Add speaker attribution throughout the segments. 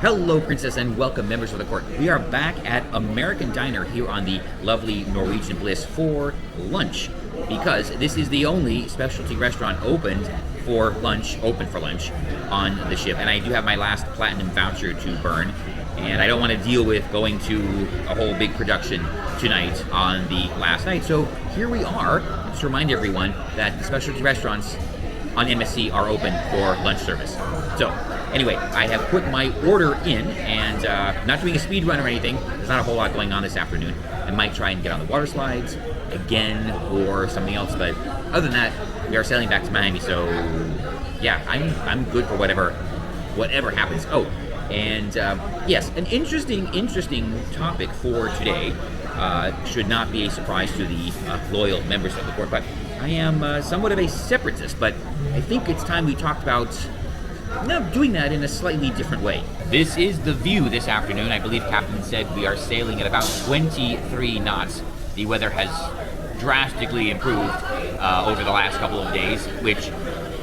Speaker 1: Hello, Princess, and welcome, members of the court. We are back at American Diner here on the lovely Norwegian Bliss for lunch, because this is the only specialty restaurant open for lunch on the ship. And I do have my last platinum voucher to burn, and I don't want to deal with going to a whole big production tonight on the last night. So here we are, just to remind everyone that the specialty restaurants on MSC are open for lunch service. So anyway, I have put my order in, and not doing a speed run or anything. There's not a whole lot going on this afternoon. I might try and get on the water slides again or something else, but other than that, we are sailing back to Miami. So yeah, I'm good for whatever happens. Oh, and yes, an interesting topic for today. Should not be a surprise to the loyal members of the court, but I am somewhat of a separatist, but I think it's time we talked about doing that in a slightly different way. This is the view this afternoon. I believe Captain said we are sailing at about 23 knots. The weather has drastically improved over the last couple of days, which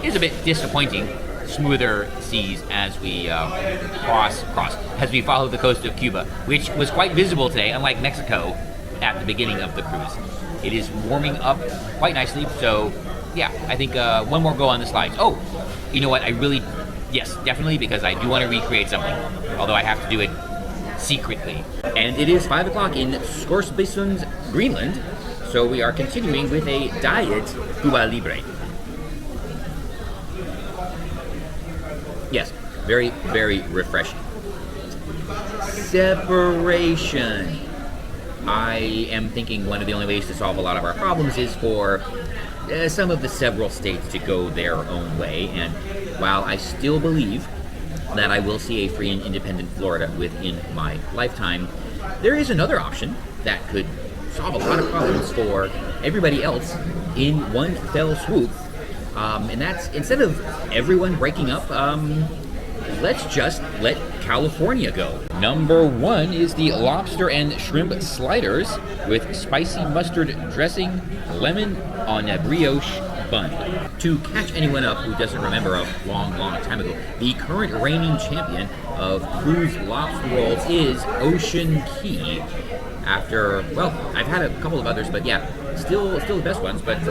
Speaker 1: is a bit disappointing. Smoother seas as we as we follow the coast of Cuba, which was quite visible today, unlike Mexico at the beginning of the cruise. It is warming up quite nicely, so yeah, I think one more go on the slides. Oh, you know what, yes, definitely, because I do want to recreate something, although I have to do it secretly. And it is 5 o'clock in Scoresbysund, Greenland, so we are continuing with a diet Cuba Libre. Yes, very, very refreshing. Separation. I am thinking one of the only ways to solve a lot of our problems is for some of the several states to go their own way. And while I still believe that I will see a free and independent Florida within my lifetime, there is another option that could solve a lot of problems for everybody else in one fell swoop. And that's, instead of everyone breaking up, let's just let California go. Number one is the lobster and shrimp sliders with spicy mustard dressing, lemon on a brioche bun. To catch anyone up who doesn't remember a long time ago, the current reigning champion of cruise lobster rolls is Ocean Key. After, well, I've had a couple of others, but yeah, still the best ones. But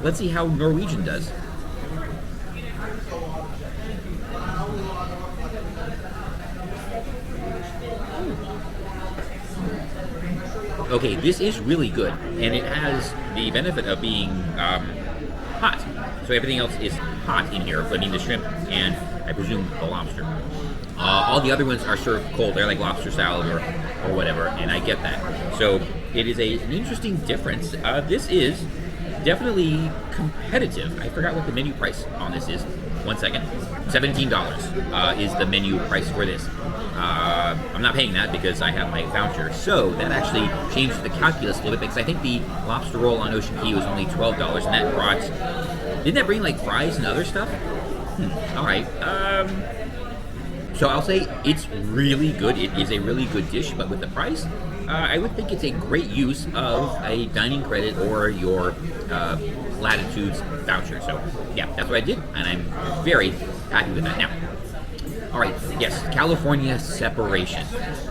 Speaker 1: let's see how Norwegian does. Okay, this is really good, and it has the benefit of being hot. So everything else is hot in here, including the shrimp and, I presume, the lobster. All the other ones are served cold. They're like lobster salad or whatever, and I get that. So it is an interesting difference. This is definitely competitive. I forgot what the menu price on this is. 1 second. $17 is the menu price for this. I'm not paying that because I have my voucher. So that actually changed the calculus a little bit, because I think the lobster roll on Ocean Key was only $12, and that brought... Didn't that bring like fries and other stuff? All right. So I'll say it's really good. It is a really good dish, but with the price, I would think it's a great use of a dining credit or your Latitudes voucher. So yeah, that's what I did, and I'm very happy with that. Now, all right, yes, California separation.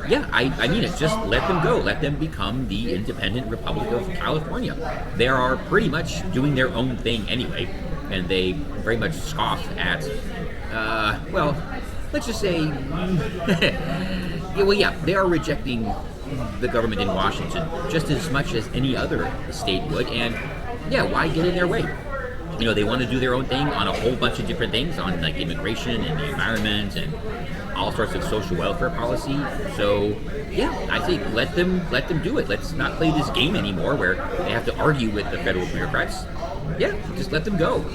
Speaker 1: Yeah, I mean it. Just let them go. Let them become the independent Republic of California. They are pretty much doing their own thing anyway, and they very much scoff at, well, let's just say, yeah, they are rejecting the government in Washington just as much as any other state would, and yeah, why get in their way? You know, they want to do their own thing on a whole bunch of different things, on like immigration and the environment and all sorts of social welfare policy. So yeah, I think let them do it. Let's not play this game anymore where they have to argue with the federal bureaucrats. Yeah, just let them go.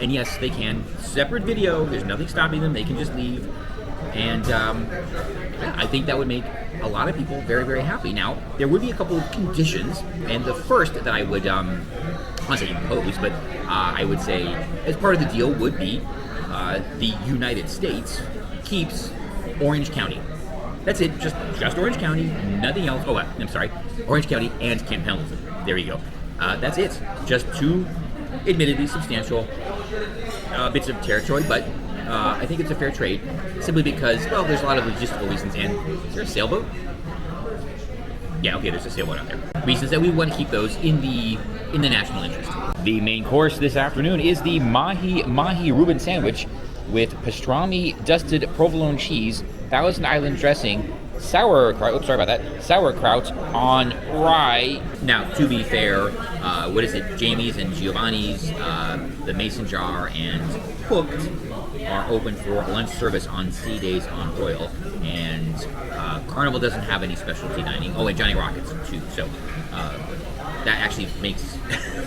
Speaker 1: And yes, they can. Separate video. There's nothing stopping them. They can just leave. And yeah, I think that would make a lot of people very, very happy. Now, there would be a couple of conditions, and the first that I would, I won't say impose, but I would say as part of the deal would be the United States keeps Orange County. That's it, just Orange County, nothing else. Oh, I'm sorry, Orange County and Camp Pendleton. There you go. That's it. Just two, admittedly substantial bits of territory, but I think it's a fair trade, simply because, well, there's a lot of logistical reasons. And is there a sailboat? Yeah, okay, there's a sailboat out there. Reasons that we want to keep those in the national interest. The main course this afternoon is the Mahi Reuben sandwich with pastrami, dusted provolone cheese, Thousand Island dressing, sauerkraut. Oops, sorry about that. Sauerkraut on rye. Now, to be fair, what is it? Jamie's and Giovanni's, the Mason Jar, and Cooked are open for lunch service on sea days on Royal, and Carnival doesn't have any specialty dining. Oh, and Johnny Rockets too. So that actually makes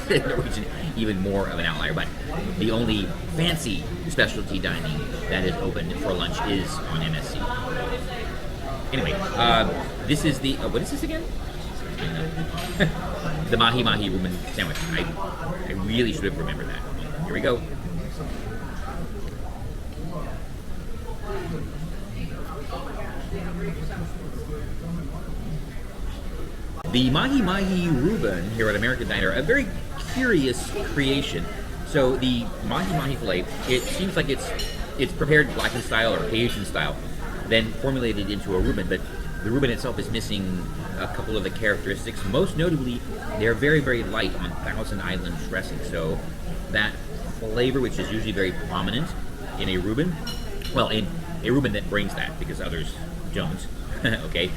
Speaker 1: Norwegian even more of an outlier. But the only fancy specialty dining that is open for lunch is on MSC. Anyway, this is the what is this again? The Mahi Reuben sandwich. I really should have remembered that. Here we go. The Mahi Reuben here at American Diner, a very curious creation. So the Mahi filet, it seems like it's prepared blackened style or Asian style, then formulated into a Reuben, but the Reuben itself is missing a couple of the characteristics. Most notably, they're very, very light on Thousand Island dressing. So that flavor, which is usually very prominent in a Reuben, well, in a Reuben that brings that because others don't, okay?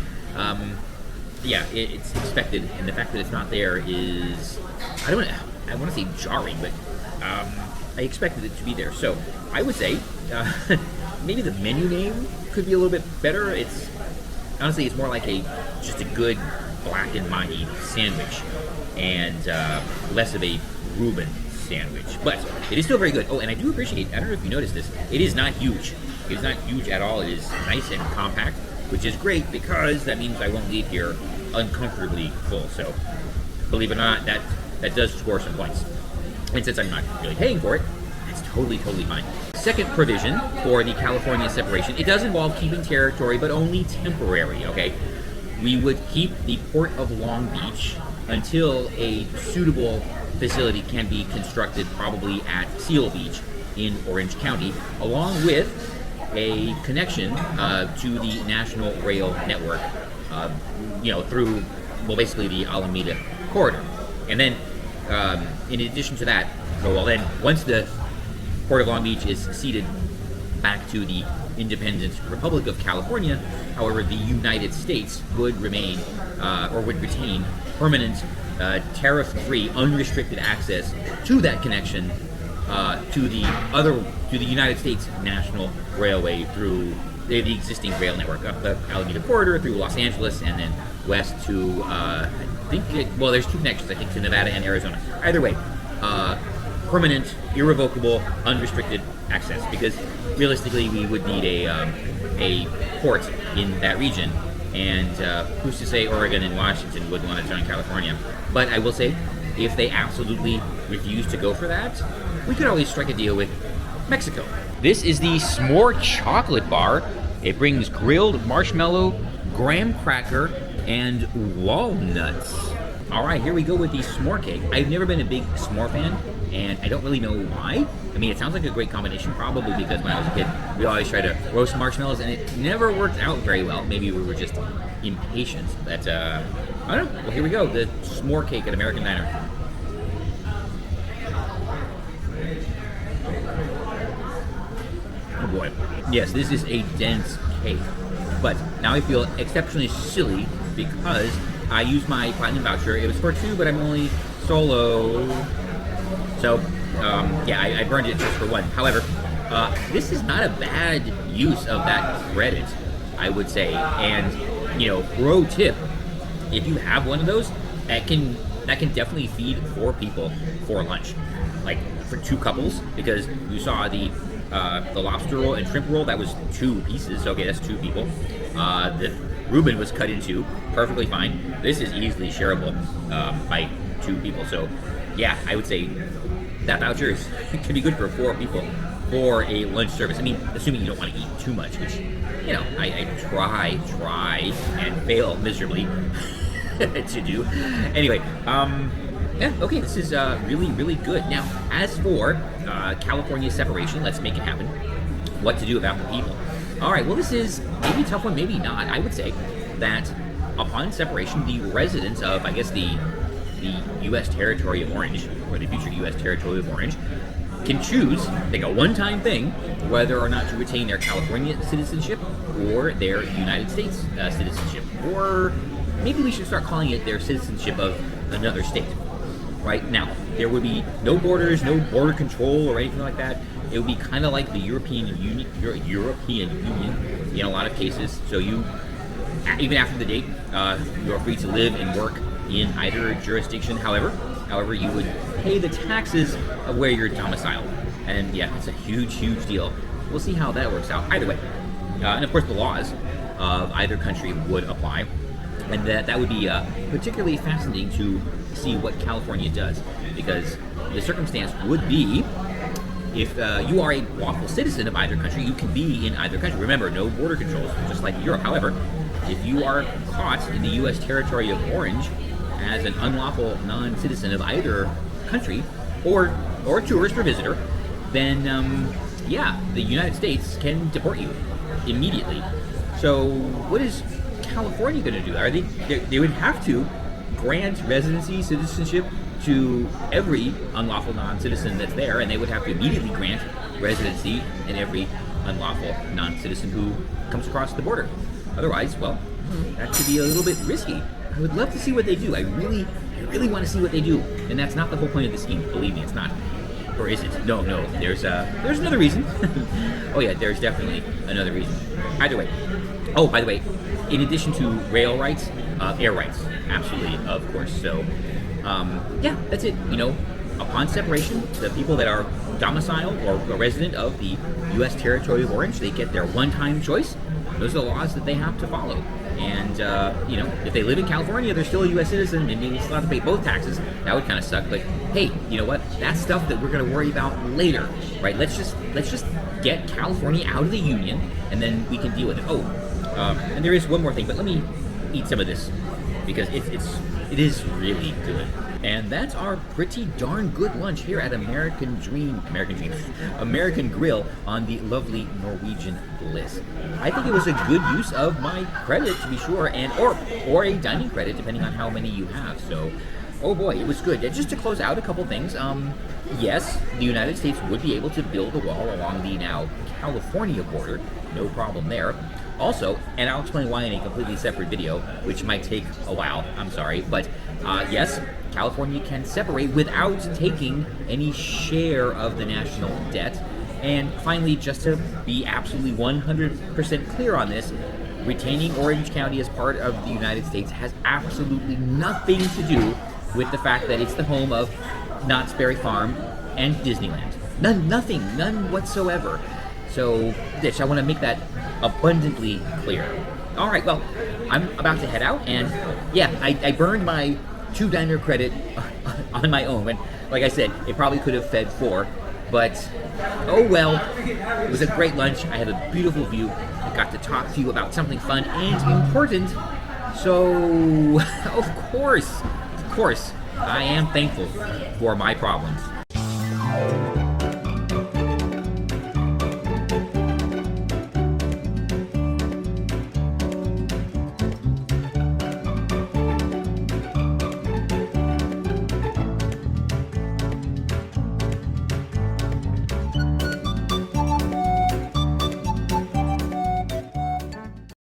Speaker 1: Yeah, it's expected, and the fact that it's not there is, I want to say jarring, but I expected it to be there. So I would say maybe the menu name could be a little bit better. It's honestly, it's more like just a good blackened Mahi sandwich, and less of a Reuben sandwich. But it is still very good. Oh, and I do appreciate, I don't know if you noticed this, it is not huge. It is not huge at all. It is nice and compact, which is great because that means I won't leave here uncomfortably full. So, believe it or not, that does score some points. And since I'm not really paying for it, that's totally fine. Second provision for the California separation, it does involve keeping territory, but only temporary, okay? We would keep the Port of Long Beach until a suitable facility can be constructed, probably at Seal Beach in Orange County, along with a connection to the National Rail Network, through, well, basically the Alameda corridor. And then, in addition to that, once the Port of Long Beach is ceded back to the independent Republic of California, however, the United States would remain, or would retain permanent, tariff-free, unrestricted access to that connection to the United States National Railway through the existing rail network up the Alameda corridor through Los Angeles and then west to there's two connections, I think, to Nevada and Arizona. Either way, permanent, irrevocable, unrestricted access, because realistically we would need a port in that region, and who's to say Oregon and Washington would want to join California. But I will say, if they absolutely refuse to go for that, we could always strike a deal with Mexico. This is the Smores Chocolate Bar. It brings grilled marshmallow, graham cracker, and walnuts. All right, here we go with the s'more cake. I've never been a big s'more fan, and I don't really know why. I mean, it sounds like a great combination, probably because when I was a kid, we always tried to roast marshmallows, and it never worked out very well. Maybe we were just impatient. But, I don't know. Well, here we go, the s'more cake at American Diner. Oh boy. Yes, this is a dense cake. But now I feel exceptionally silly because I used my platinum voucher. It was for two, but I'm only solo. So, I burned it just for one. However, this is not a bad use of that credit, I would say. And, pro tip, if you have one of those, that can definitely feed 4 people for lunch. Like, for 2 couples, because you saw the lobster roll and shrimp roll, that was 2 pieces. Okay, that's 2 people. The Reuben was cut in 2, perfectly fine. This is easily shareable by 2 people. So, yeah, I would say that voucher can be good for 4 people for a lunch service. I mean, assuming you don't want to eat too much, which, I try and fail miserably to do. Anyway, okay, this is really, really good. Now, as for California separation, let's make it happen. what to do about the people. All right, well, this is maybe a tough one, maybe not. I would say that upon separation, the residents of, I guess, the U.S. territory of Orange, or the future U.S. territory of Orange, can choose, like a one-time thing, whether or not to retain their California citizenship or their United States citizenship. Or maybe we should start calling it their citizenship of another state. Right now, there would be no borders, no border control or anything like that. It would be kind of like the European Union in a lot of cases. So you, even after the date, you're free to live and work in either jurisdiction. However, you would pay the taxes of where you're domiciled. And yeah, it's a huge deal. We'll see how that works out. Either way, and of course, the laws of either country would apply, and that would be particularly fascinating to see what California does, because the circumstance would be if you are a lawful citizen of either country, you can be in either country. Remember, no border controls, just like Europe. However, if you are caught in the U.S. territory of Orange as an unlawful non-citizen of either country, or a tourist or visitor, then the United States can deport you immediately. So what is California going to do? Are they would have to grant residency, citizenship to every unlawful non-citizen that's there, and they would have to immediately grant residency in every unlawful non-citizen who comes across the border. Otherwise, well, that could be a little bit risky. I would love to see what they do. I really want to see what they do, and that's not the whole point of the scheme. Believe me, it's not. Or is it? No. There's another reason. Oh yeah, there's definitely another reason. Either way. Oh, by the way, in addition to rail rights, air rights, absolutely, of course. So, that's it. Upon separation, the people that are domiciled or a resident of the U.S. territory of Orange, they get their one-time choice. Those are the laws that they have to follow. And, if they live in California, they're still a U.S. citizen and they still have to pay both taxes. That would kind of suck. But hey, you know what? That's stuff that we're going to worry about later, right? Let's just get California out of the union, and then we can deal with it. Oh, and there is one more thing, but let me eat some of this because it is really good. And that's our pretty darn good lunch here at American Grill on the lovely Norwegian Bliss. I think it was a good use of my credit, to be sure, and or a dining credit, depending on how many you have. So, oh boy, it was good. Just to close out a couple things, yes, the United States would be able to build a wall along the now California border, no problem there. Also, and I'll explain why in a completely separate video, which might take a while, I'm sorry, but yes, California can separate without taking any share of the national debt. And finally, just to be absolutely 100% clear on this, retaining Orange County as part of the United States has absolutely nothing to do with the fact that it's the home of Knott's Berry Farm and Disneyland. None whatsoever. So, I want to make that abundantly clear. All right, well, I'm about to head out, and yeah, I burned my 2 diner credit on my own, and like I said, it probably could have fed 4, but oh well. It was a great lunch. I had a beautiful view. I got to talk to you about something fun and important. So, of course, I am thankful for my problems.